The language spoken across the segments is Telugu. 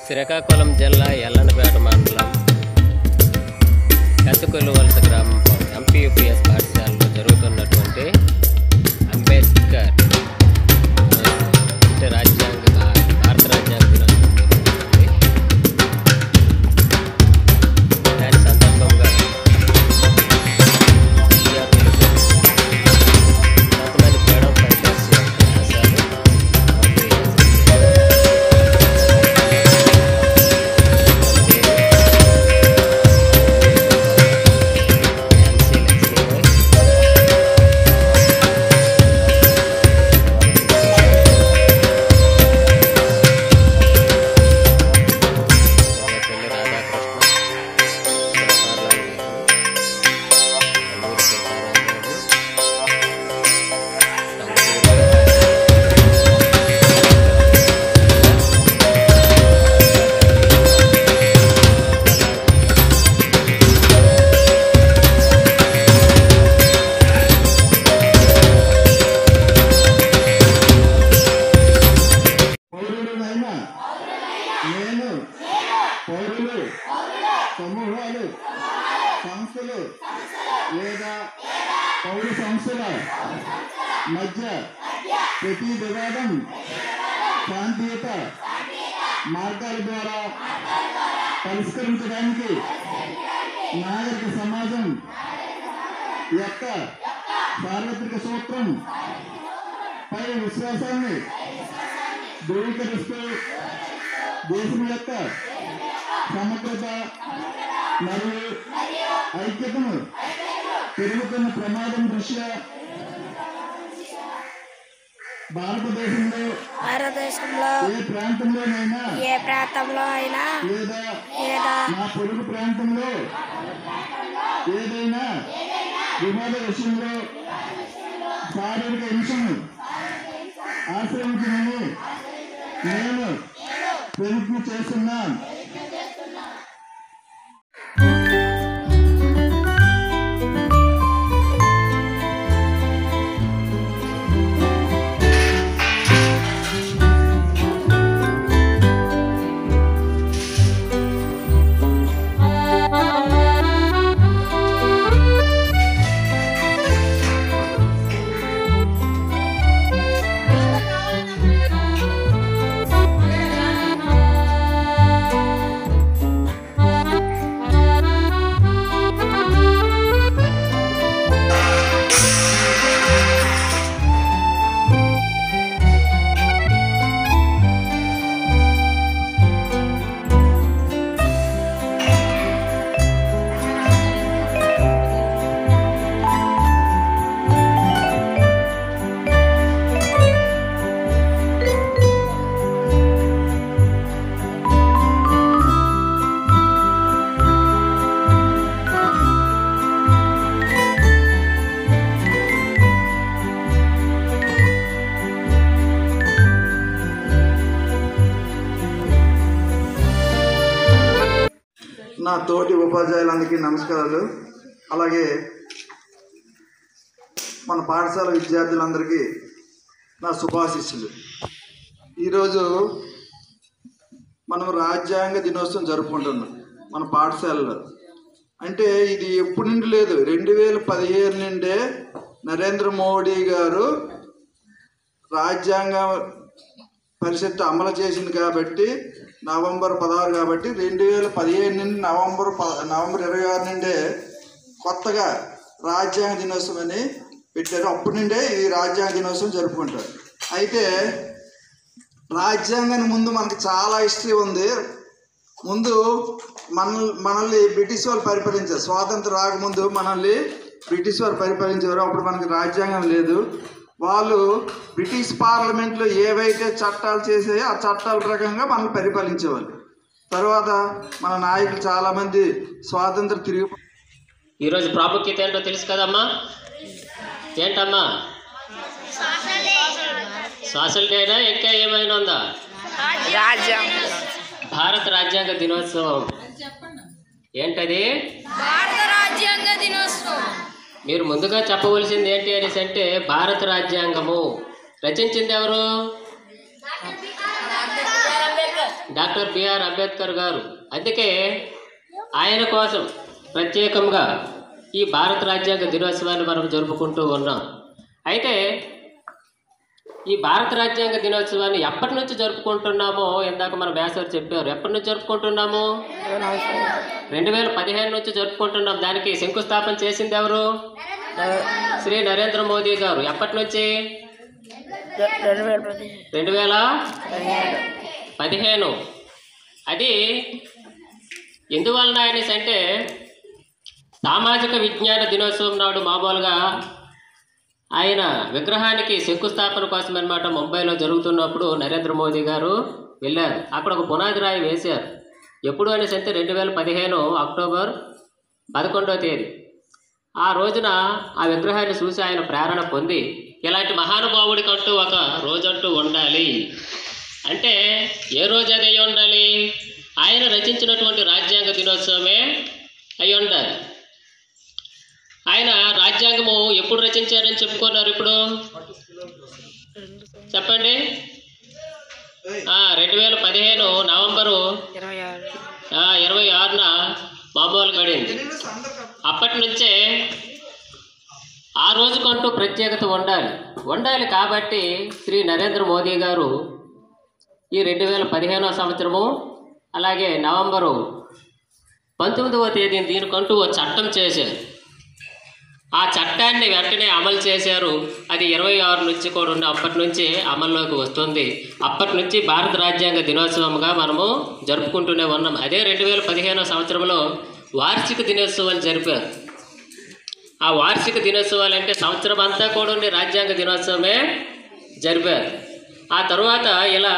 శ్రీకాకుళం జిల్లా ఎల్లనపేట మండలం కత్తుకొల్లు వలస గ్రామం ఎంపీయూపీఎస్ పాఠశాలలో జరుగుతున్నటువంటి అంబేద్కర్ అంటే భారత రాజ్యాంగ దినోత్సవం జరుగుతుంది. దాని సందర్భంగా కొంతమంది ఫ్రీడమ్ ఫైటర్స్ వ్యాసాలు పౌరులు సమూహాలు సంస్థలు లేదా పౌర సంస్థల మధ్య ప్రతి వివాదం శాంతియుత మార్గాల ద్వారా పరిష్కరించడానికి నాగరిక సమాజం యొక్క సార్వత్రిక సూత్రం పై విశ్వాసాన్ని ధృవీకరిస్తూ దేశం యొక్క సమగ్రత మరియు ఐక్యతను పెరుగుతున్న ప్రమాదం దృష్ట్యా భారతదేశంలో ఏ ప్రాంతంలో అయినా లేదా నా పొరుగు ప్రాంతంలో ఏదైనా వివాద విషయంలో శారీరక హింసను ఆశ్రయించమని నేను ప్రతిజ్ఞ చేస్తున్నాను. నా తోటి ఉపాధ్యాయులందరికీ నమస్కారాలు. అలాగే మన పాఠశాల విద్యార్థులందరికీ నా శుభాశీస్సులు. ఈరోజు మనం రాజ్యాంగ దినోత్సవం జరుపుకుంటున్నాం మన పాఠశాలలో. అంటే ఇది ఎప్పటి నుండి లేదు, 2017 నుండే నరేంద్ర మోడీ గారు రాజ్యాంగ పరిషత్ అమలు చేసింది కాబట్టి నవంబర్ 16 కాబట్టి 2017 నుండి నవంబర్ 26 నుండే కొత్తగా రాజ్యాంగ దినోత్సవం అని పెట్టారు. అప్పటి నుండే ఈ రాజ్యాంగ దినోత్సవం జరుపుకుంటారు. అయితే రాజ్యాంగానికి ముందు మనకి చాలా హిస్టరీ ఉంది. ముందు మనల్ని బ్రిటిష్ వాళ్ళు పరిపాలించారు. స్వాతంత్రం రాకముందు మనల్ని బ్రిటిష్ వారు పరిపాలించారు. అప్పుడు మనకి రాజ్యాంగం లేదు. వాళ్ళు బ్రిటిష్ పార్లమెంట్లో ఏవైతే చట్టాలు చేసాయో ఆ చట్టాల ప్రకారంగా మనల్ని పరిపాలించేవాళ్ళు. తర్వాత మన నాయకులు చాలామంది స్వాతంత్రం తిరిగి. ఈరోజు ప్రాముఖ్యత ఏంటో తెలుసు కదమ్మా? ఏంటమ్మా? సోషల్ డేనా ఇంకా ఏమైనా ఉందా? భారత రాజ్యాంగ దినోత్సవం. ఏంటది? భారత రాజ్యాంగ దినోత్సవం. మీరు ముందుగా చెప్పవలసింది ఏంటి అనేసి అంటే భారత రాజ్యాంగము రచించింది ఎవరు? డాక్టర్ బిఆర్ అంబేద్కర్ గారు. అందుకే ఆయన కోసం ప్రత్యేకంగా ఈ భారత రాజ్యాంగ దినోత్సవాన్ని మనం జరుపుకుంటూ ఉన్నాం. అయితే ఈ భారత రాజ్యాంగ దినోత్సవాన్ని ఎప్పటి నుంచి జరుపుకుంటున్నామో ఇందాక మన వ్యాసారు చెప్పారు. ఎప్పటి నుంచి జరుపుకుంటున్నాము? 2015 నుంచి జరుపుకుంటున్నాం. దానికి శంకుస్థాపన చేసింది ఎవరు? శ్రీ నరేంద్ర మోదీ గారు. ఎప్పటి నుంచి? 2015. అది ఎందువలన అనేసి అంటే సామాజిక విజ్ఞాన దినోత్సవం నాడు మామూలుగా ఆయన విగ్రహానికి శంకుస్థాపన కోసం అనమాట ముంబైలో జరుగుతున్నప్పుడు నరేంద్ర మోదీ గారు వెళ్ళారు. అక్కడ ఒక పునాది రాయి వేశారు. ఎప్పుడు అనేసి అంటే 2015 అక్టోబర్ 11వ తేదీ. ఆ రోజున ఆ విగ్రహాన్ని చూసి ఆయన ప్రేరణ పొంది ఇలాంటి మహానుభావుడికంటూ ఒక రోజంటూ ఉండాలి అంటే ఏ రోజు అది అయి ఉండాలి? ఆయన రచించినటువంటి రాజ్యాంగ దినోత్సవమే అయి ఉండాలి. ఆయన రాజ్యాంగము ఎప్పుడు రచించారని చెప్పుకున్నారు? ఇప్పుడు చెప్పండి. 2015 నవంబరు 26న మామూలుగా పడింది. అప్పటి నుంచే ఆ రోజుకంటూ ప్రత్యేకత ఉండాలి కాబట్టి శ్రీ నరేంద్ర మోదీ గారు ఈ 2015వ సంవత్సరము అలాగే నవంబరు 19వ తేదీని దీనికంటూ ఓ చట్టం చేశారు. ఆ చట్టాన్ని వెంటనే అమలు చేశారు. అది 26 నుంచి కూడా ఉన్న అప్పటి నుంచి అమల్లోకి వస్తుంది. అప్పటి నుంచి భారత రాజ్యాంగ దినోత్సవంగా మనము జరుపుకుంటూనే ఉన్నాం. అదే 2015వ సంవత్సరంలో వార్షిక దినోత్సవాలు జరిపారు. ఆ వార్షిక దినోత్సవాలు అంటే సంవత్సరం అంతా కూడా ఉండే రాజ్యాంగ దినోత్సవమే జరిపారు. ఆ తర్వాత ఇలా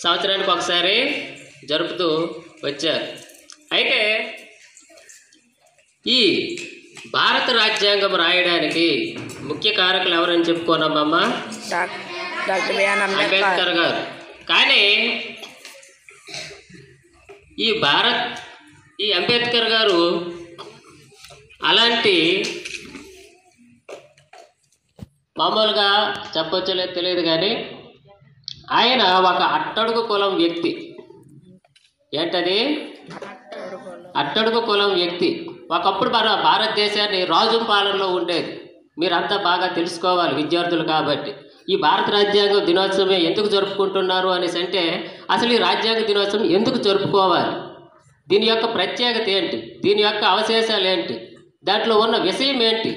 సంవత్సరానికి ఒకసారి జరుపుతూ వచ్చారు. అయితే ఈ భారత రాజ్యాంగం రాయడానికి ముఖ్య కారకులు ఎవరని చెప్పుకోనమ్మా? డాక్టర్ బిఆర్ అంబేద్కర్ గారు. కానీ ఈ అంబేద్కర్ గారు అలాంటి మామూలుగా చెప్పొచ్చో లేదు తెలియదు కానీ ఆయన ఒక అట్టడుగు కులం వ్యక్తి. ఏంటది? అట్టడుగు కులం వ్యక్తి. ఒకప్పుడు మన భారతదేశాన్ని రాజు పాలనలో ఉండేది. మీరంతా బాగా తెలుసుకోవాలి విద్యార్థులు కాబట్టి. ఈ భారత రాజ్యాంగ దినోత్సవం ఎందుకు జరుపుకుంటున్నారు అనేసి అంటే అసలు ఈ రాజ్యాంగ దినోత్సవం ఎందుకు జరుపుకోవాలి? దీని యొక్క ప్రత్యేకత ఏంటి? దీని యొక్క అవశేషాలు ఏంటి? దాంట్లో ఉన్న విషయం ఏంటి?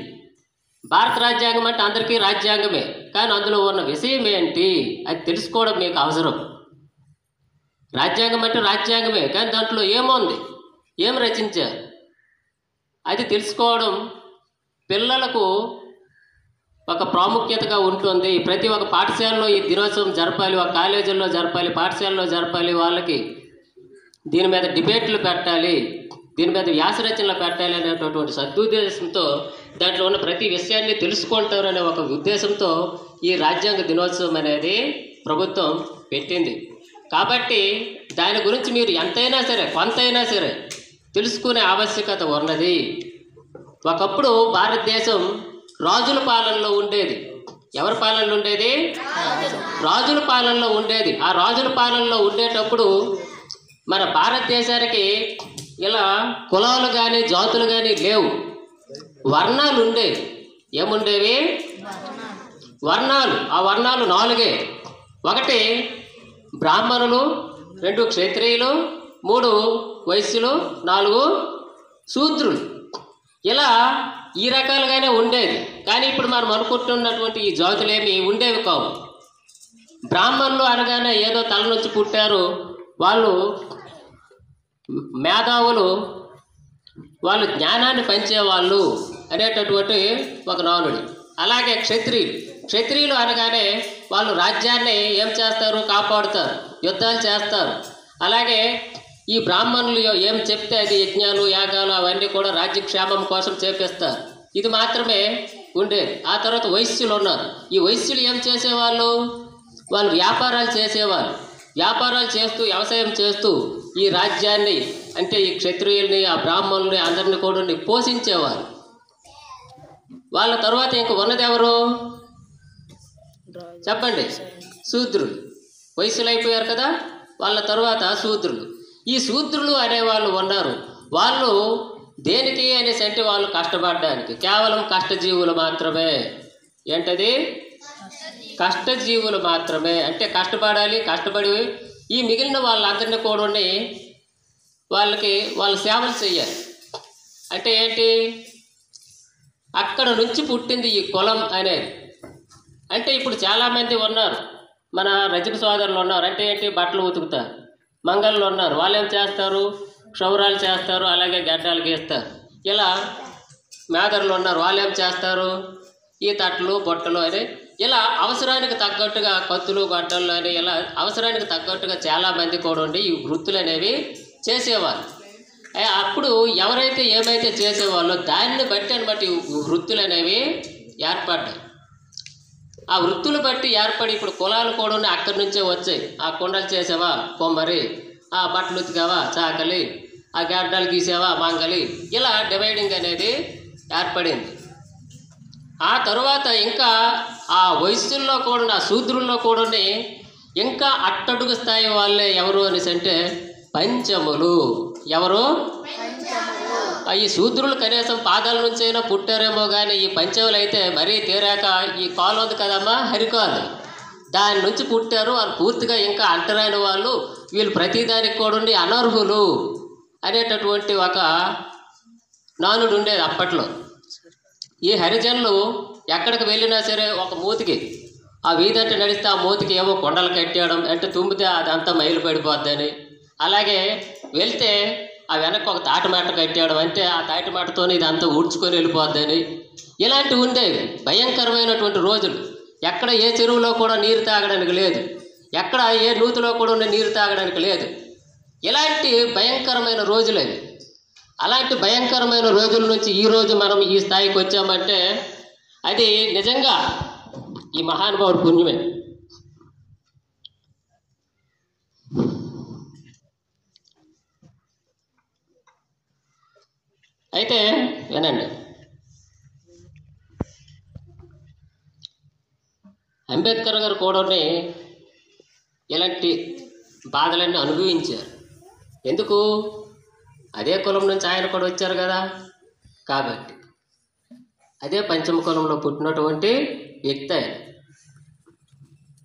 భారత రాజ్యాంగం అంటే అందరికీ రాజ్యాంగమే, కానీ అందులో ఉన్న విషయం ఏంటి అది తెలుసుకోవడం మీకు అవసరం. రాజ్యాంగం అంటే రాజ్యాంగమే, కానీ దాంట్లో ఏముంది, ఏం రచించారు అది తెలుసుకోవడం పిల్లలకు ఒక ప్రాముఖ్యతగా ఉంటుంది. ప్రతి ఒక్క పాఠశాలలో ఈ దినోత్సవం జరపాలి, ఒక కాలేజీల్లో జరపాలి, పాఠశాలలో జరపాలి. వాళ్ళకి దీని మీద డిబేట్లు పెట్టాలి, దీని మీద వ్యాసరచనలు పెట్టాలి అనేటటువంటి సదుద్దేశంతో దాంట్లో ఉన్న ప్రతి విషయాన్ని తెలుసుకుంటారు అనే ఒక ఉద్దేశంతో ఈ రాజ్యాంగ దినోత్సవం అనేది ప్రభుత్వం పెట్టింది. కాబట్టి దాని గురించి మీరు ఎంతైనా సరే కొంతైనా సరే తెలుసుకునే ఆవశ్యకత ఉన్నది. ఒకప్పుడు భారతదేశం రాజుల పాలనలో ఉండేది. ఎవరి పాలనలో ఉండేది? రాజుల పాలనలో ఉండేది. ఆ రాజుల పాలనలో ఉండేటప్పుడు మన భారతదేశానికి ఇలా కులాలు కానీ జాతులు కానీ లేవు, వర్ణాలు ఉండేవి. ఏముండేవి? వర్ణాలు. ఆ వర్ణాలు 4. 1 బ్రాహ్మణులు, 2 క్షత్రియులు, 3 వైశ్యులు, 4 శూద్రులు. ఇలా ఈ రకాలుగానే ఉండేది. కానీ ఇప్పుడు మనం అనుకుంటున్నటువంటి ఈ జాతులేమి ఉండేవి కావు. బ్రాహ్మణులు అనగానే ఏదో తల నుంచి పుట్టారు, వాళ్ళు మేధావులు, వాళ్ళు జ్ఞానాన్ని పంచేవాళ్ళు అనేటటువంటి ఒక నానుడి. అలాగే క్షత్రియులు అనగానే వాళ్ళు రాజ్యాన్ని ఏం చేస్తారు? కాపాడుతారు, యుద్ధాలు చేస్తారు. అలాగే ఈ బ్రాహ్మణులు ఏం చెప్తే అది యజ్ఞాలు యాగాలు అవన్నీ కూడా రాజ్యక్షేమం కోసం చేపిస్తారు. ఇది మాత్రమే ఉండేది. ఆ తర్వాత వైశ్యులు ఉన్నారు. ఈ వైశ్యులు ఏం చేసేవాళ్ళు? వాళ్ళు వ్యాపారాలు చేసేవాళ్ళు. వ్యాపారాలు చేస్తూ వ్యవసాయం చేస్తూ ఈ రాజ్యాన్ని అంటే ఈ క్షత్రియుల్ని ఆ బ్రాహ్మణుల్ని అందరిని కూడా పోషించేవారు. వాళ్ళ తర్వాత ఇంక ఉన్నది ఎవరు చెప్పండి? శూద్రులు. వైశ్యులు అయిపోయారు కదా, వాళ్ళ తర్వాత శూద్రులు. ఈ శూద్రులు అనేవాళ్ళు ఉన్నారు. వాళ్ళు దేనికి అనేసి అంటే వాళ్ళు కష్టపడడానికి, కేవలం కష్టజీవులు మాత్రమే. ఏంటది? కష్టజీవులు మాత్రమే. అంటే కష్టపడాలి, కష్టపడి ఈ మిగిలిన వాళ్ళందరినీ కూడా వాళ్ళు సేవలు చేయాలి. అంటే ఏంటి? అక్కడ నుంచి పుట్టింది ఈ కులం అనేది. అంటే ఇప్పుడు చాలామంది ఉన్నారు, మన రజక సోదరులు ఉన్నారు. అంటే ఏంటి? బట్టలు ఉతుకుతారు. మంగళ్ళు ఉన్నారు, వాళ్ళు ఏం చేస్తారు? క్షౌరాలు చేస్తారు, అలాగే గడ్డాలు గీస్తారు. ఇలా మేదరులు ఉన్నారు, వాళ్ళు ఏం చేస్తారు? ఈ తట్లు బొట్టలు అని ఇలా అవసరానికి తగ్గట్టుగా కత్తులు గడ్డలు అని ఇలా అవసరానికి తగ్గట్టుగా చాలామంది కూడా ఉండి ఈ వృత్తులు అనేవి చేసేవాళ్ళు. అప్పుడు ఎవరైతే ఏమైతే చేసేవాళ్ళో దాన్ని బట్టి వృత్తులు అనేవి ఏర్పడ్డాయి. ఆ వృత్తులు బట్టి ఏర్పడి ఇప్పుడు కులాలు కూడా అక్కడి నుంచే వచ్చాయి. ఆ కుండలు చేసావా కొమ్మరి, ఆ బట్టలు ఉతికావా చాకలి, ఆ గడ్డలు గీసావా మంగలి, ఇలా డివైడింగ్ అనేది ఏర్పడింది. ఆ తరువాత ఇంకా ఆ వయస్సుల్లో కూడా ఆ శూద్రుల్లో కూడా ఇంకా అట్టడుగు స్థాయి వాళ్ళే ఎవరు అనేసి అంటే పంచములు. ఎవరు? ఈ శూద్రులు కనీసం పాదాల నుంచైనా పుట్టారేమో కానీ ఈ పంచములు అయితే మరీ తీరాక ఈ కాలు ఉంది కదమ్మా, హరికాలు, దాని నుంచి పుట్టారు. వాళ్ళు పూర్తిగా ఇంకా అంటరాని వాళ్ళు. వీళ్ళు ప్రతిదానికి కూడా అనర్హులు అనేటటువంటి ఒక నానుడు ఉండేది అప్పట్లో. ఈ హరిజనులు ఎక్కడికి వెళ్ళినా సరే ఒక మూతికి ఆ వీధంటే నడిస్తే ఆ మూతికి ఏమో కొండలు కట్టేయడం, అంటే తుమ్మితే అదంతా మైలు పడిపోద్దని, అలాగే వెళ్తే ఆ వెనక్కి ఒక తాటిమాట కట్టేయడం, అంటే ఆ తాటిమాటతో ఇదంతా ఊడ్చుకొని వెళ్ళిపోద్దని, ఇలాంటివి ఉండేవి. భయంకరమైనటువంటి రోజులు. ఎక్కడ ఏ చెరువులో కూడా నీరు తాగడానికి లేదు, ఎక్కడ ఏ నూతిలో కూడా నీరు తాగడానికి లేదు. ఇలాంటి భయంకరమైన రోజులు అవి. అలాంటి భయంకరమైన రోజుల నుంచి ఈరోజు మనం ఈ స్థాయికి వచ్చామంటే అది నిజంగా ఈ మహానుభావుడు పుణ్యమే. అయితే వినండి, అంబేద్కర్ గారు కూడా ఇలాంటి బాధలన్నీ అనుభవించారు. ఎందుకు? అదే కులం నుంచి ఆయన కూడా వచ్చారు కదా, కాబట్టి అదే పంచమ కులంలో పుట్టినటువంటి వ్యక్తి ఆయన.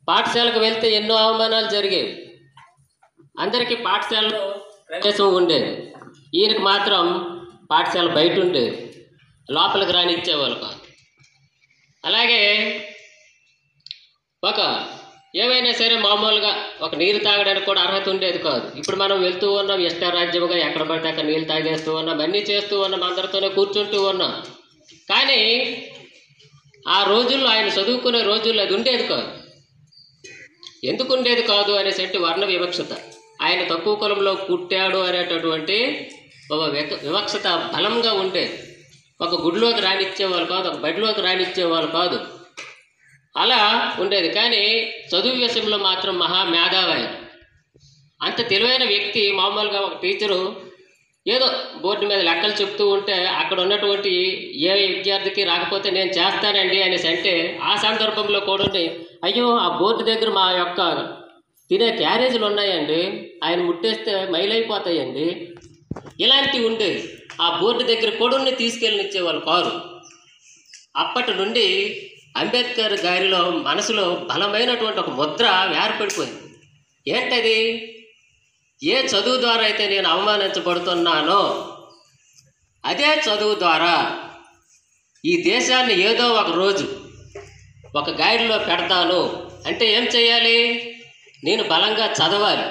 పాఠశాలకు వెళ్తే ఎన్నో అవమానాలు జరిగేవి. అందరికీ పాఠశాలలో ప్రవేశం ఉండేది, ఈయనకి మాత్రం పాఠశాల బయట ఉండేది, లోపలికి రానిచ్చేవాళ్ళు కాదు. అలాగే ఏమైనా సరే మామూలుగా ఒక నీరు తాగడానికి కూడా అర్హత ఉండేది కాదు. ఇప్పుడు మనం వెళ్తూ ఉన్నాం ఇష్టారాజ్యముగా, ఎక్కడ పడితే అక్కడ నీళ్ళు తాగేస్తూ ఉన్నాం, అన్నీ చేస్తూ ఉన్నాం, అందరితోనే కూర్చుంటూ ఉన్నాం. కానీ ఆ రోజుల్లో ఆయన చదువుకునే రోజుల్లో అది ఉండేది కాదు. ఎందుకు ఉండేది కాదు అనేసి అంటే వర్ణ వివక్షత. ఆయన తక్కువ కులంలో పుట్టాడు అనేటటువంటి ఒక వివక్షత బలంగా ఉండేది. ఒక గుడిలోకి రానిచ్చేవాళ్ళు కాదు, ఒక బడిలోకి రానిచ్చేవాళ్ళు కాదు, అలా ఉండేది. కానీ చదువు విషయంలో మాత్రం మహా మేధావి. అంత తెలివైన వ్యక్తి. మామూలుగా ఒక టీచరు ఏదో బోర్డు మీద లెక్కలు చెప్తూ ఉంటే అక్కడ ఉన్నటువంటి ఏ విద్యార్థికి రాకపోతే నేను చేస్తానండి అనేసి అంటే ఆ సందర్భంలో కూడా అయ్యో ఆ బోర్డు దగ్గర మా యొక్క తినే క్యారేజీలు ఉన్నాయండి, ఆయన ముట్టేస్తే మైలైపోతాయండి, ఇలాంటివి ఉండేవి. ఆ బోర్డు దగ్గర కూడా తీసుకెళ్ళనిచ్చేవాళ్ళు కాదు. అప్పటి నుండి అంబేద్కర్ గారిలో మనసులో బలమైనటువంటి ఒక ముద్ర ఏర్పడిపోయింది. ఏంటది? ఏ చదువు ద్వారా అయితే నేను అవమానించబడుతున్నానో అదే చదువు ద్వారా ఈ దేశాన్ని ఏదో ఒక రోజు ఒక గైడ్లో పెడతాను అంటే ఏం చేయాలి? నేను బలంగా చదవాలి.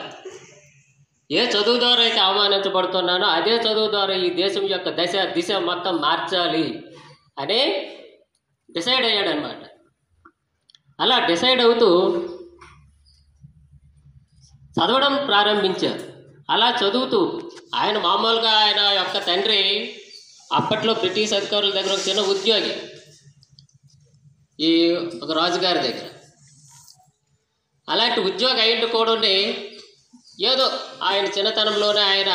ఏ చదువు ద్వారా అయితే అవమానించబడుతున్నానో అదే చదువు ద్వారా ఈ దేశం యొక్క దిశ మొత్తం మార్చాలి అని డిసైడ్ అయ్యాడనమాట. అలా డిసైడ్ అవుతూ చదవడం ప్రారంభించారు. అలా చదువుతూ ఆయన మామూలుగా ఆయన యొక్క తండ్రి అప్పట్లో బ్రిటిష్ అధికారుల దగ్గర ఒక చిన్న ఉద్యోగి, ఈ ఒక రాజుగారి దగ్గర. అలాంటి ఉద్యోగి అయ్యింది కూడా ఏదో ఆయన చిన్నతనంలోనే ఆయన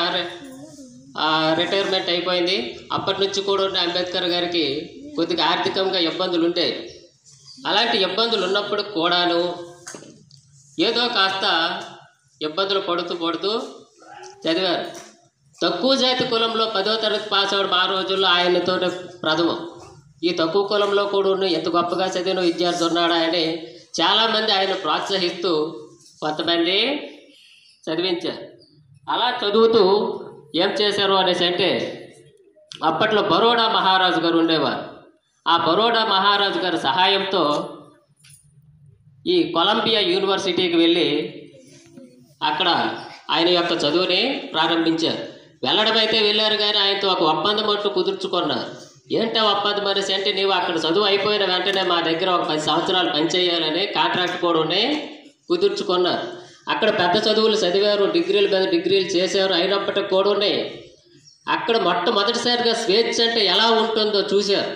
రిటైర్మెంట్ అయిపోయింది. అప్పటి నుంచి కూడా అంబేద్కర్ గారికి కొద్దిగా ఆర్థికంగా ఇబ్బందులు ఉంటాయి. అలాంటి ఇబ్బందులు ఉన్నప్పుడు కూడాను ఏదో కాస్త ఇబ్బందులు పడుతూ చదివారు. తక్కువ జాతి కులంలో 10వ తరగతి పాస్ అవడం ఆ రోజుల్లో ఆయనతో ప్రథమం. ఈ తక్కువ కులంలో కూడా ఎంత గొప్పగా చదివిన విద్యార్థి ఉన్నాడా అని చాలామంది ఆయన ప్రోత్సహిస్తూ కొంతమంది చదివించారు. అలా చదువుతూ ఏం చేశారు అనేసి అంటే, అప్పట్లో బరోడా మహారాజు గారు ఉండేవారు. ఆ బరోడా మహారాజు గారి సహాయంతో ఈ కొలంబియా యూనివర్సిటీకి వెళ్ళి అక్కడ ఆయన యొక్క చదువుని ప్రారంభించారు. వెళ్ళడం అయితే వెళ్ళారు, కానీ ఆయనతో ఒక ఒప్పందం అంటూ కుదుర్చుకున్నారు. ఏంటో ఒప్పందం అనేసి అంటే, నీవు అక్కడ చదువు అయిపోయిన వెంటనే మా దగ్గర ఒక 10 సంవత్సరాలు పనిచేయాలని కాంట్రాక్ట్ కూడా కుదుర్చుకున్నారు. అక్కడ పెద్ద చదువులు చదివారు, డిగ్రీల మీద డిగ్రీలు చేశారు. అయినప్పటికీ కూడా అక్కడ మొట్టమొదటిసారిగా స్వేచ్ఛ అంటే ఎలా ఉంటుందో చూశారు.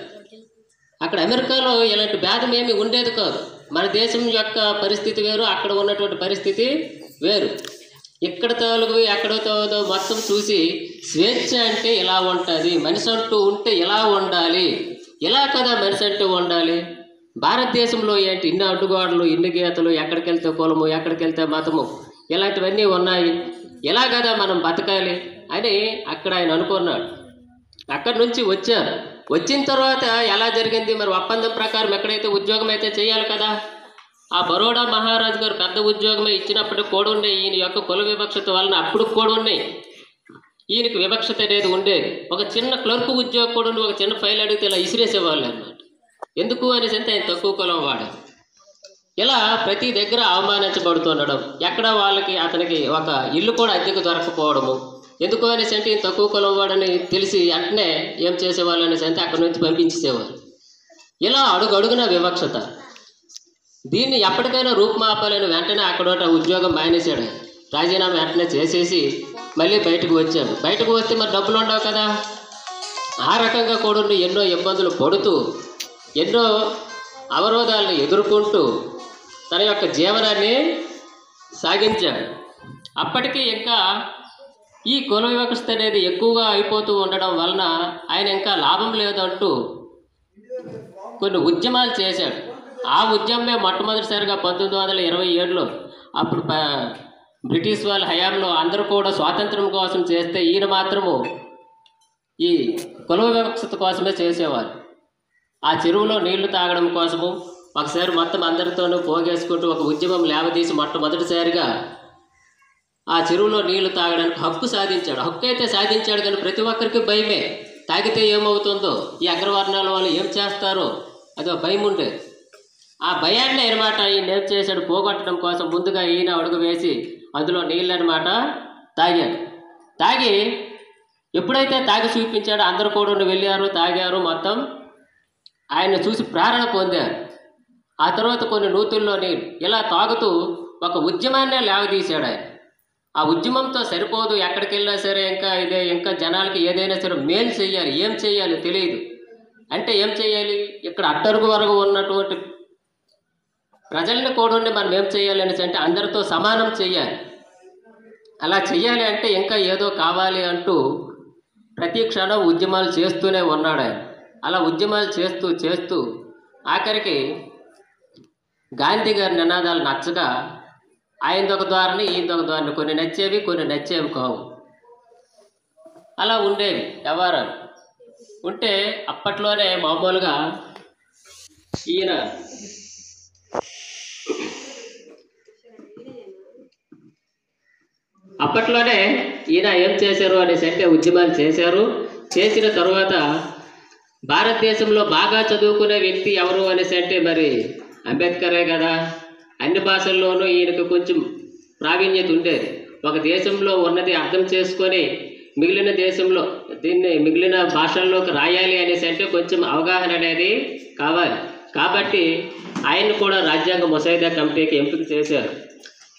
అక్కడ అమెరికాలో ఇలాంటి భేదం ఏమీ ఉండేది కాదు. మన దేశం యొక్క పరిస్థితి వేరు, అక్కడ ఉన్నటువంటి పరిస్థితి వేరు. ఇక్కడ తాలూకు ఎక్కడో మొత్తం చూసి స్వేచ్ఛ అంటే ఇలా ఉంటుంది, మనిషి అంటూ ఉంటే ఇలా ఉండాలి, ఇలా కదా మనిషి అంటూ ఉండాలి. భారతదేశంలో ఏంటి ఇన్ని అడ్డుగోడలు, ఇన్ని గీతలు, ఎక్కడికి వెళ్తే కులము, ఎక్కడికి వెళ్తే మతము, ఇలాంటివన్నీ ఉన్నాయి, ఇలా కదా మనం బతకాలి అని అక్కడ ఆయన అనుకున్నాడు. అక్కడి నుంచి వచ్చారు. వచ్చిన తర్వాత ఎలా జరిగింది మరి? ఒప్పందం ప్రకారం ఎక్కడైతే ఉద్యోగం అయితే చేయాలి కదా. ఆ బరోడా మహారాజు గారు పెద్ద ఉద్యోగమే ఇచ్చినప్పటికి కూడా ఉన్నాయి. ఈయన యొక్క కుల వివక్షత వలన అప్పుడు కూడా ఉన్నాయి, ఈయనకి వివక్షత అనేది ఉండేది. ఒక చిన్న క్లర్క్ ఉద్యోగం కూడా ఒక చిన్న ఫైల్ అడిగితే ఇలా ఇసిరేసేవాళ్ళు అన్నమాట. ఎందుకు అనేసి అంటే ఆయన తక్కువ కులం వాడు. ఇలా ప్రతి దగ్గర అవమానించబడుతుండడం, ఎక్కడ అతనికి ఒక ఇల్లు కూడా అద్దెకు దొరకపోవడము. ఎందుకు అనేసి అంటే ఈయన తక్కువ కులం వాడని తెలిసి వెంటనే ఏం చేసేవాళ్ళు అనేసి అంటే అక్కడి నుంచి పంపించేసేవారు. ఇలా అడుగడుగున వివక్షత. దీన్ని ఎప్పటికైనా రూపుమాపాలని వెంటనే అక్కడ ఉద్యోగం మానేశాడు. రాజీనామా వెంటనే చేసేసి మళ్ళీ బయటకు వచ్చాడు. బయటకు వస్తే మరి డబ్బులు ఉండవు కదా. ఆ రకంగా కూడా ఎన్నో ఇబ్బందులు పడుతూ, ఎన్నో అవరోధాలను ఎదుర్కొంటూ తన యొక్క జీవనాన్ని సాగించాడు. అప్పటికీ ఇంకా ఈ కుల వివక్షత అనేది ఎక్కువగా అయిపోతూ ఉండడం వలన ఆయన ఇంకా లాభం లేదంటూ కొన్ని ఉద్యమాలు చేశాడు. ఆ ఉద్యమమే మొట్టమొదటిసారిగా 1927లో అప్పుడు బ్రిటిష్ వాళ్ళ హయాంలో అందరూ కూడా స్వాతంత్రం కోసం చేస్తే ఈయన మాత్రము ఈ కుల వివక్షత కోసమే చేసేవారు. ఆ చెరువులో నీళ్లు తాగడం కోసము ఒకసారి మొత్తం అందరితోనూ పోగేసుకుంటూ ఒక ఉద్యమం లేవదీసి మొట్టమొదటిసారిగా ఆ చెరువులో నీళ్లు తాగడానికి హక్కు సాధించాడు. హక్కు అయితే సాధించాడు, కానీ ప్రతి ఒక్కరికి భయమే. తాగితే ఏమవుతుందో, ఈ అగ్రవర్ణాల వాళ్ళు ఏం చేస్తారో అదో భయం ఉండేది. ఆ భయాన్ని అనమాట ఈయన ఏం చేశాడు, పోగొట్టడం కోసం ముందుగా ఈయన అడుగు వేసి అందులో నీళ్ళు అనమాట తాగాడు. తాగి ఎప్పుడైతే తాగి చూపించాడో అందరూ కూడా వెళ్ళారు, తాగారు, మొత్తం ఆయన చూసి ప్రేరణ పొందారు. ఆ తర్వాత కొన్ని నూతుల్లో నీళ్ళు ఇలా తాగుతూ ఒక ఉద్యమాన్నే లేవదీశాడు ఆయన. ఆ ఉద్యమంతో సరిపోదు, ఎక్కడికి వెళ్ళినా సరే ఇంకా జనాలకి ఏదైనా సరే మేలు చేయాలి. ఏం చేయాలి తెలియదు అంటే ఏం చేయాలి, ఇక్కడ అట్టడుగు వరకు ఉన్నటువంటి ప్రజల్ని కూడా మనం ఏం చేయాలి అనేసి అంటే అందరితో సమానం చేయాలి. అలా చెయ్యాలి అంటే ఇంకా ఏదో కావాలి అంటూ ప్రతి క్షణం ఉద్యమాలు చేస్తూనే ఉన్నాడు ఆయన. అలా ఉద్యమాలు చేస్తూ ఆఖరికి గాంధీ గారి నినాదాలు నచ్చగా ఆయనదొక ద్వారాని ఈయనదొక ద్వారాని, కొన్ని నచ్చేవి కొన్ని నచ్చేవి కావు. అలా ఉండేవి వ్యవహారాలు. ఉంటే అప్పట్లోనే మామూలుగా ఈయన ఏం చేశారు అనేసి అంటే ఉద్యమాలు చేశారు. చేసిన తర్వాత భారతదేశంలో బాగా చదువుకునే వ్యక్తి ఎవరు అనేసి అంటే మరి అంబేద్కరే కదా. అన్ని భాషల్లోనూ ఈయనకు కొంచెం ప్రావీణ్యత ఉండేది. ఒక దేశంలో ఉన్నది అర్థం చేసుకొని మిగిలిన భాషల్లోకి రాయాలి అనేసి అంటే కొంచెం అవగాహన అనేది కావాలి. కాబట్టి ఆయన కూడా రాజ్యాంగ ముసాయిదా కమిటీకి ఎంపిక చేశారు.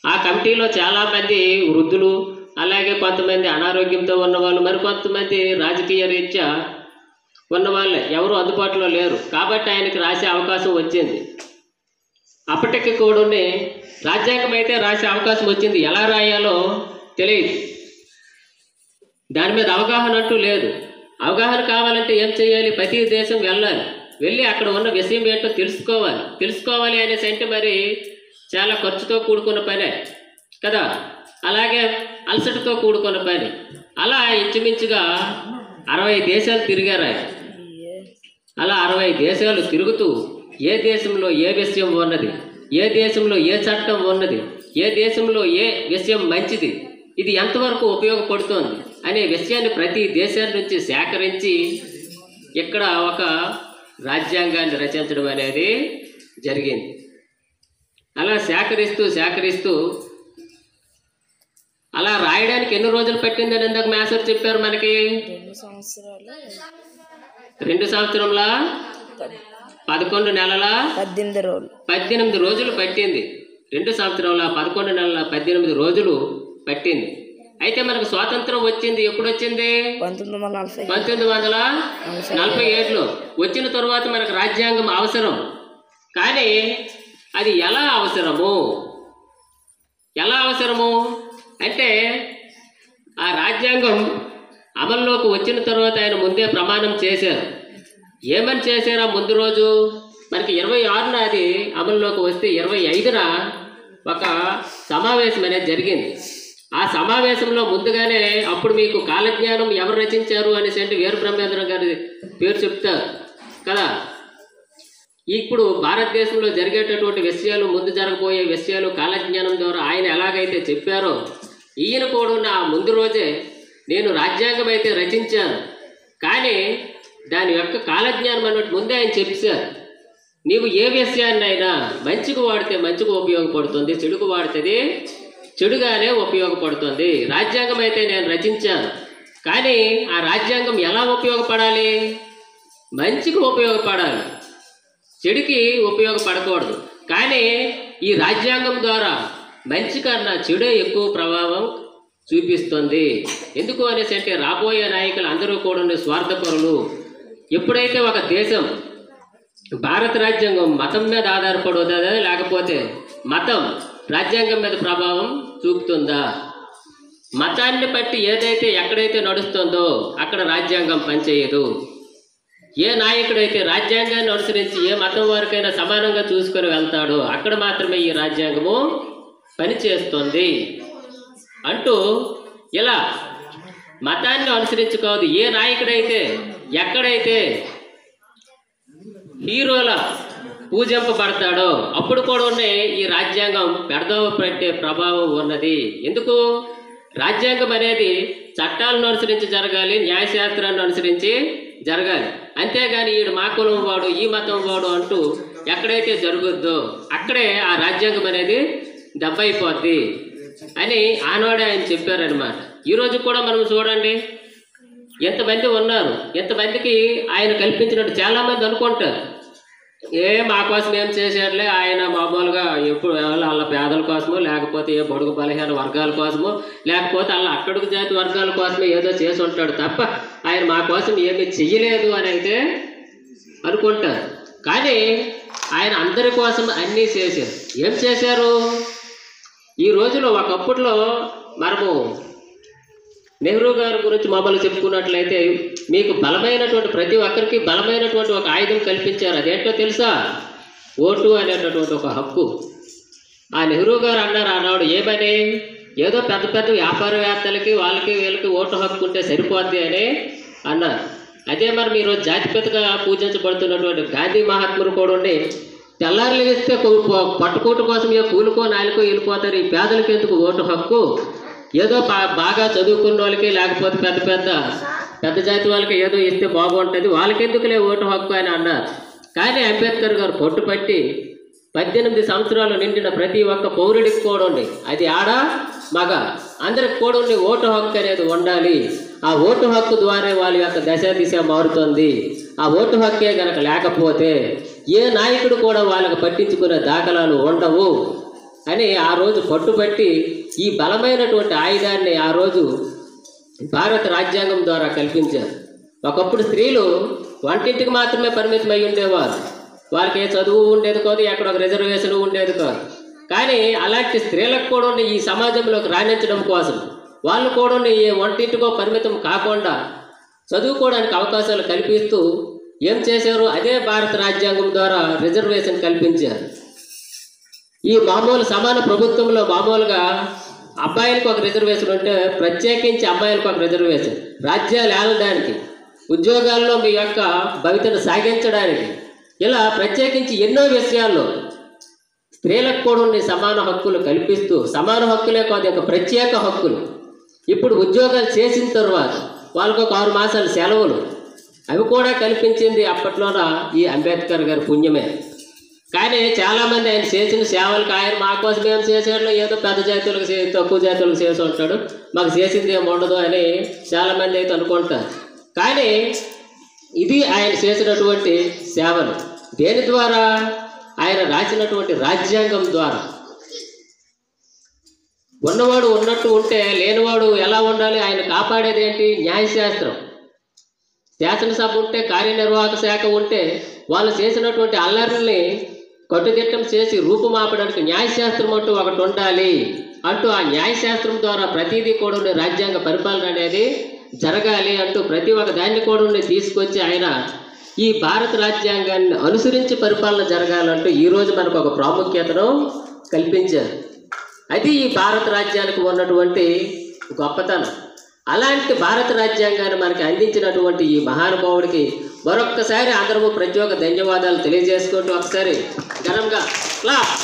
ఆ కమిటీలో చాలామంది వృద్ధులు, అలాగే కొంతమంది అనారోగ్యంతో ఉన్నవాళ్ళు, మరి కొంతమంది రాజకీయ రీత్యా ఉన్నవాళ్ళే, ఎవరు అందుబాటులో లేరు. కాబట్టి ఆయనకి రాసే అవకాశం వచ్చింది. అప్పటికి కూడా రాజ్యాంగం అయితే రాసే అవకాశం వచ్చింది. ఎలా రాయాలో తెలియదు, దాని మీద అవగాహన అంటూ లేదు. అవగాహన కావాలంటే ఏం చేయాలి, ప్రతి దేశం వెళ్ళి అక్కడ ఉన్న విషయం ఏంటో తెలుసుకోవాలి అనేసి అంటే మరి చాలా ఖర్చుతో కూడుకున్న పనే కదా. అలాగే అలసటతో కూడుకున్న పని. అలా ఇంచుమించుగా 60 దేశాలు తిరిగారు ఆయన. అలా 60 దేశాలు తిరుగుతూ ఏ దేశంలో ఏ విషయం ఉన్నది, ఏ దేశంలో ఏ చట్టం ఉన్నది, ఏ దేశంలో ఏ విషయం మంచిది, ఇది ఎంతవరకు ఉపయోగపడుతోంది అనే విషయాన్ని ప్రతి దేశం నుంచి సేకరించి ఇక్కడ ఒక రాజ్యాంగాన్ని రచించడం అనేది జరిగింది. అలా సేకరిస్తూ అలా రాయడానికి ఎన్ని రోజులు పట్టిందని ఇందాక మేసర్ చెప్పారు మనకి. 2 సంవత్సరంలా 11 నెలల 18 రోజులు పట్టింది. 2 సంవత్సరంలా 11 నెలల 18 రోజులు పట్టింది. అయితే మనకు స్వాతంత్రం వచ్చింది ఎప్పుడు వచ్చింది? 1947లో వచ్చిన తర్వాత మనకు రాజ్యాంగం అవసరం. కానీ అది ఎలా అవసరము అంటే ఆ రాజ్యాంగం అమల్లోకి వచ్చిన తర్వాత ఆయన ముందే ప్రమాణం చేశారు. ఏమని చేశారా? ముందు రోజు మనకి 26న అది అమల్లోకి వస్తే 25న ఒక సమావేశం అనేది జరిగింది. ఆ సమావేశంలో ముందుగానే అప్పుడు మీకు కాలజ్ఞానం ఎవరు రచించారు అనేసి అంటే వీర బ్రహ్మేంద్ర గారి పేరు చెప్తారు కదా. ఇప్పుడు భారతదేశంలో జరిగేటటువంటి విషయాలు, ముందు జరగబోయే విషయాలు కాలజ్ఞానం ద్వారా ఆయన ఎలాగైతే చెప్పారో ఈయన కూడా నా ముందు రోజే నేను రాజ్యాంగం అయితే రచించాను, కానీ దాని యొక్క కాలజ్ఞానం అన్నట్టు ముందే ఆయన చెప్పారు. నీవు ఏ విషయాన్నైనా మంచికి వాడితే మంచిగా ఉపయోగపడుతుంది, చెడుకు వాడితే చెడుగానే ఉపయోగపడుతుంది. రాజ్యాంగం అయితే నేను రచించాను, కానీ ఆ రాజ్యాంగం ఎలా ఉపయోగపడాలి? మంచికి ఉపయోగపడాలి, చెడుకి ఉపయోగపడకూడదు. కానీ ఈ రాజ్యాంగం ద్వారా మంచి కన్నా చెడే ఎక్కువ ప్రభావం చూపిస్తుంది. ఎందుకు అనేసి అంటే రాబోయే నాయకులు అందరూ కూడా స్వార్థపరులు. ఎప్పుడైతే ఒక దేశం భారత రాజ్యాంగం మతం మీద ఆధారపడుతుందా, లేకపోతే మతం రాజ్యాంగం మీద ప్రభావం చూపుతుందా? మతాన్ని బట్టి ఏదైతే ఎక్కడైతే నడుస్తుందో అక్కడ రాజ్యాంగం పనిచేయదు. ఏ నాయకుడైతే రాజ్యాంగాన్ని అనుసరించి ఏ మతం వారికైనా సమానంగా చూసుకొని వెళ్తాడో అక్కడ మాత్రమే ఈ రాజ్యాంగము పనిచేస్తుంది అంటూ ఇలా మతాన్ని అనుసరించుకోదు. ఏ నాయకుడైతే ఎక్కడైతే హీరోల పూజింపబడతాడో అప్పుడు కూడా ఈ రాజ్యాంగం పెడదవ పెట్టే ప్రభావం ఉన్నది. ఎందుకు? రాజ్యాంగం అనేది చట్టాలను అనుసరించి జరగాలి, న్యాయశాస్త్రాన్ని అనుసరించి జరగాలి. అంతేగాని ఈడు మా కులం వాడు, ఈ మతం వాడు అంటూ ఎక్కడైతే జరుగుద్దో అక్కడే ఆ రాజ్యాంగం అనేది దెబ్బైపోద్ది అని ఆనాడే ఆయన చెప్పారనమాట. ఈరోజు కూడా మనం చూడండి, ఎంతమంది ఉన్నారు, ఎంతమందికి ఆయన కల్పించినట్టు చాలామంది అనుకుంటారు మా కోసం ఏం చేసేట్లే, ఆయన మామూలుగా ఎప్పుడు వాళ్ళ పేదల కోసమో, లేకపోతే ఏ బడుగు బలహీన వర్గాల కోసమో, లేకపోతే వాళ్ళ అట్టడుగు జాతి వర్గాల కోసమో ఏదో చేసి ఉంటాడు తప్ప ఆయన మా కోసం ఏమీ చెయ్యలేదు అని అయితే అనుకుంటారు. కానీ ఆయన అందరి కోసం అన్నీ చేశారు. ఏం చేశారు? ఈ రోజులో ఒకప్పట్లో మనము నెహ్రూ గారి గురించి మామూలుగా చెప్పుకున్నట్లయితే మీకు బలమైనటువంటి ప్రతి ఒక్కరికి బలమైనటువంటి ఒక ఆయుధం కల్పించారు. అదేంటో తెలుసా? ఓటు అనేటటువంటి ఒక హక్కు. ఆ నెహ్రూ గారు అన్నారు ఆనాడు ఏమని, ఏదో పెద్ద పెద్ద వ్యాపారవేత్తలకి వాళ్ళకి వీళ్ళకి ఓటు హక్కు ఉంటే సరిపోద్ది అని అన్నారు. అదే మరి మీరు జాతిపితగా పూజించబడుతున్నటువంటి గాంధీ మహాత్ములు కూడా ఉండి తెల్లారులు వేస్తే పట్టుకోటు కోసం ఏ కూలుకో నాలుకో వెళ్ళిపోతారు, ఈ పేదలకి ఎందుకు ఓటు హక్కు? ఏదో బాగా చదువుకున్న వాళ్ళకి లేకపోతే పెద్ద జాతి వాళ్ళకి ఏదో ఇస్తే బాగుంటుంది, వాళ్ళకెందుకులే ఓటు హక్కు అని అన్నారు. కానీ అంబేద్కర్ గారు పట్టుపట్టి 18 సంవత్సరాలు నిండిన ప్రతి ఒక్క పౌరుడికి కూడా ఉండి, అది ఆడ మగ అందరికి కూడా ఉండి ఓటు హక్కు అనేది ఉండాలి. ఆ ఓటు హక్కు ద్వారా వాళ్ళ యొక్క దిశ మారుతుంది. ఆ ఓటు హక్కే గనక లేకపోతే ఏ నాయకుడు కూడా వాళ్ళకి పట్టించుకునే దాఖలాలు ఉండవు అని ఆ రోజు పట్టుబట్టి ఈ బలమైనటువంటి ఆయుధాన్ని ఆ రోజు భారత రాజ్యాంగం ద్వారా కల్పించారు. ఒకప్పుడు స్త్రీలు వంటింటికి మాత్రమే పరిమితం అయి ఉండేవారు. వారికి ఏ చదువు ఉండేది కాదు, ఎక్కడ ఒక రిజర్వేషన్ ఉండేది కాదు. కానీ అలాంటి స్త్రీలకు కూడా ఈ సమాజంలోకి రాణించడం కోసం వాళ్ళు కూడా ఏ వంటింటికో పరిమితం కాకుండా చదువుకోవడానికి అవకాశాలు కల్పిస్తూ ఏం చేశారు? అదే భారత రాజ్యాంగం ద్వారా రిజర్వేషన్ కల్పించారు. ఈ మామూలు సమాన ప్రభుత్వంలో మామూలుగా అబ్బాయిలకు ఒక రిజర్వేషన్ ఉంటే ప్రత్యేకించి అమ్మాయిలకు ఒక రిజర్వేషన్, రాజ్యాలు ఏలడానికి, ఉద్యోగాల్లో మీ యొక్క భవితను సాగించడానికి, ఇలా ప్రత్యేకించి ఎన్నో విషయాల్లో స్త్రీలకు కూడా ఉన్న సమాన హక్కులు కల్పిస్తూ, సమాన హక్కులే కాదు యొక్క ప్రత్యేక హక్కులు. ఇప్పుడు ఉద్యోగాలు చేసిన తర్వాత వాళ్ళకు ఒక 6 మాసాల సెలవులు అవి కూడా కల్పించింది అప్పట్లోన ఈ అంబేద్కర్ గారి పుణ్యమే. కానీ చాలామంది ఆయన చేసిన సేవలకు ఆయన మా కోసం ఏం చేసేట్లు, ఏదో పెద్ద జాతులకు తక్కువ జాతులకు చేసి ఉంటాడు, మాకు చేసింది ఏమి ఉండదు అని చాలామంది అయితే అనుకుంటారు. కానీ ఇది ఆయన చేసినటువంటి సేవలు. దేని ద్వారా? ఆయన రాసినటువంటి రాజ్యాంగం ద్వారా. ఉన్నవాడు ఉన్నట్టు ఉంటే లేనివాడు ఎలా ఉండాలి? ఆయన కాపాడేది ఏంటి? న్యాయశాస్త్రం. శాసనసభ ఉంటే, కార్యనిర్వాహక శాఖ ఉంటే వాళ్ళు చేసినటువంటి అల్లర్లని కట్టుదిట్టం చేసి రూపుమాపడానికి న్యాయశాస్త్రం అంటూ ఒకటి ఉండాలి అంటూ ఆ న్యాయశాస్త్రం ద్వారా ప్రతిదీ కూడా రాజ్యాంగ పరిపాలన అనేది జరగాలి అంటూ ప్రతి ఒక్క దాన్ని కూడా తీసుకొచ్చి ఆయన ఈ భారత రాజ్యాంగాన్ని అనుసరించి పరిపాలన జరగాలంటూ ఈరోజు మనకు ఒక ప్రాముఖ్యతను కల్పించారు. అది ఈ భారత రాజ్యానికి ఉన్నటువంటి గొప్పతనం. అలాంటి భారత రాజ్యాంగాన్ని మనకి అందించినటువంటి ఈ మహానుభావుడికి మరొక్కసారి అందరము ప్రత్యేక ధన్యవాదాలు తెలియజేసుకుంటూ ఒకసారి ఘనంగా క్లాప్.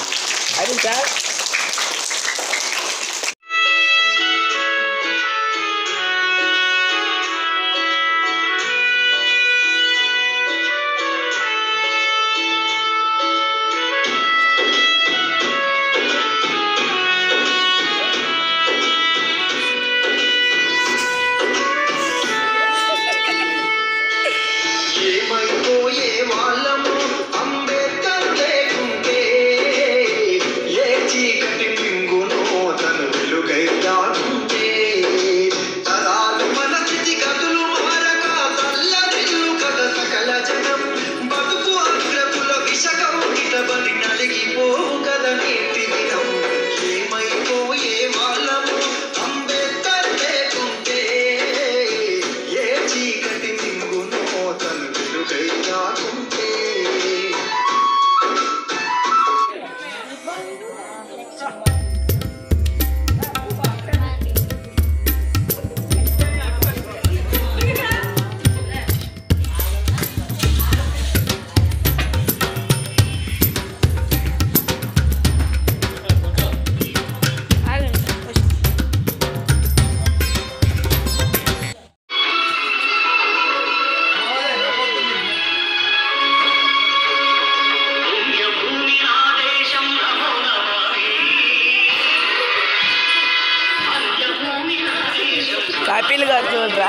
కపిల్ గారు చూడరా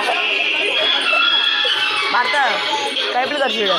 భర్త కపిల్ గారు చూడ